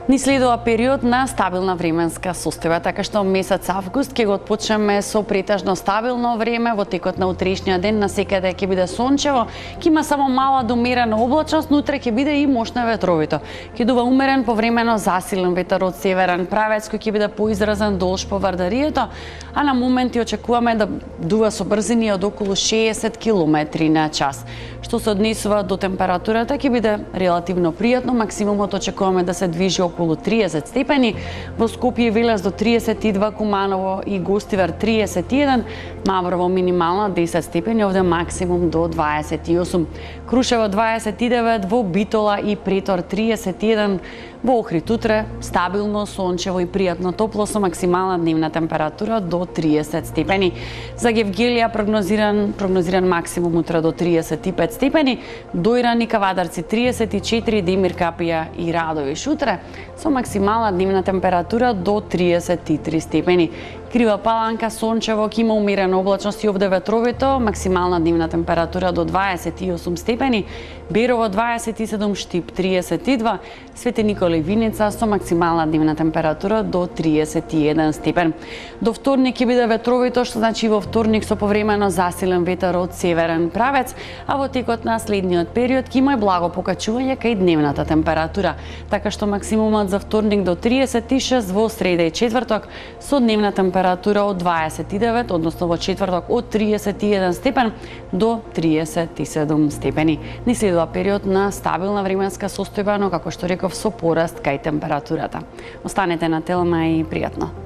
Ни следува период на стабилна временска состојба, така што месец август ќе го отпочнеме со претежно стабилно време. Во текот на утрешниот ден насекаде ќе биде сончево, ќе има само мала до умерена облачност, но утре ќе биде и мощна ветровито. Ќе дува умерен повремено засилен ветер од северен правец кој ќе биде поизразен долж по Вардарието, а на моменти очекуваме да дува со брзини од околу 60 км на час. Што се однесува до температурата, ќе биде релативно пријатно, максимумот очекуваме да се движи околу 30 степени, во Скопје и Велес до 32, Куманово и Гостивар 31, Маврово минимална 10 степени, овде максимум до 28, Крушево 29, во Битола и Претор 31, во Охрид утре стабилно, сончево и пријатно топло со максимална дневна температура до 30 степени. За Гевгелија прогнозиран максимум утре до 35 степени, Дојран и Кавадарци 34, Демир Капија и Радовиш утре со максимална дневна температура до 33 степени. Крива Паланка сончево, ќе има умерена облачност и овде ветровито, максимална дневна температура до 28 степени, Берово 27, Штип 32, Свети Никола и Виница со максимална дневна температура до 31 степен. До вторник ќе биде ветровито, што значи во вторник со повремено засилен ветер од северен правец, а во текот на следниот период ќе има и благо покачување кај дневната температура, така што максимумот за вторник до 36, во среда и четврток со дневна температура од 29, односно во четврток од 31 степен до 37 степени. Ни следува период на стабилна временска состојба, но како што реков со пораст кај температурата. Останете на Телма и пријатно.